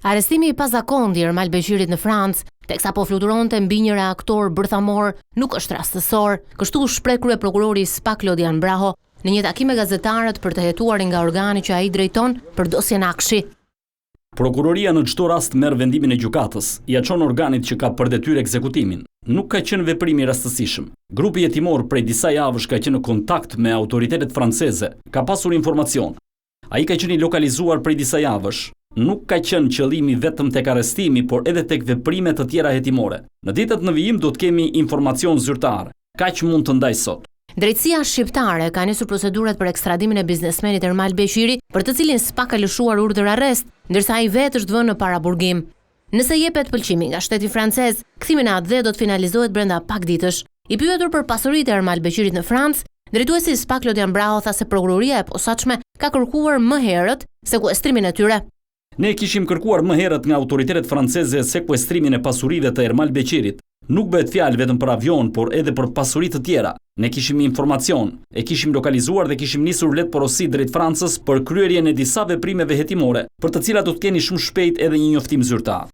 Arrestimi I pazakontë I Ermal Beqirit në Francë, teksa po fluturonte mbi një reaktor bërthamor, nuk është rastësor, kështu shpreh kryeprokurori SPA Klodian Braho në një takim me gazetarët për të hetuar nga organi që ai drejton për dosjen Akshi. Prokuroria në çdo rast merr vendimin e gjykatës, ia çon organit që ka për detyrë ekzekutimin. Nuk ka qenë veprim I rastësishëm. Grupi jetimor prej disa javësh ka qenë në kontakt me autoritetet franceze, ka pasur informacion. Ai ka qenë I lokalizuar prej disa javësh. Nuk ka qenë qëllimi vetëm tek arrestimi, por edhe tek veprime të tjera hetimore. Në ditët në vijim do të kemi informacion zyrtar. Kaq mund të ndaj sot. Drejtësia shqiptare ka nisur procedurat për ekstradimin e biznesmenit Ermal Beqiri, për të cilin SPA ka lëshuar urdhër arrest, ndërsa ai vetë është vënë në paraburgim. Nëse jepet pëlqimi nga shteti francez, kthimi në atë dhe do të finalizohet brenda pak ditësh. I pyetur për pasuritë e Ermal Beqirit në Francë, drejtuesi I SPA Klodian Braho tha se prokuroria e posaçme ka kërkuar më herët sekuestrimin e tyre. Ne kishim kërkuar më herët nga autoritetet franceze sekuestrimin e pasurive të Ermal Beqirit. Nuk bëhet fjalë vetëm për avion, por edhe për pasuri të tjera. Ne kishim informacion, e kishim lokalizuar dhe kishim nisur let porosi drejt Francës për kryerjen e disa veprimeve hetimore, për të cilat do të keni shumë shpejt edhe një njoftim zyrtar.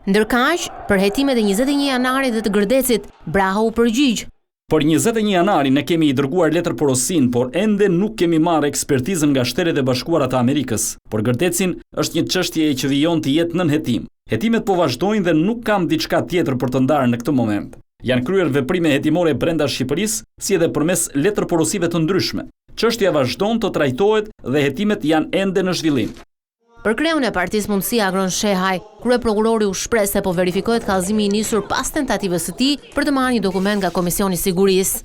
Ndërkaq, për hetimet e 21 janarit dhe të Gërdecit, Braho u përgjigj. Për 21 janari ne kemi I dërguar letër porosin, por ende nuk kemi marrë ekspertizën nga Shtetet e Bashkuara të Amerikës. Por Gërdecin është një çështje që vijon të jetë nën hetim. Hetimet po vazhdojnë dhe nuk kam diçka tjetër për të ndarë në këtë moment. Janë kryer veprime hetimore brenda Shqipërisë, si edhe përmes letër porosive të ndryshme. Çështja vazhdon të trajtohet dhe hetimet janë ende në zhvillim. Për kreun e Partisë Mundësia Agron Shehaj, kryeprokurori u shpreh se po verifikohet kallëzimi I nisur pas tentativës së tij për të marrë një dokument nga Komisioni I Sigurisë.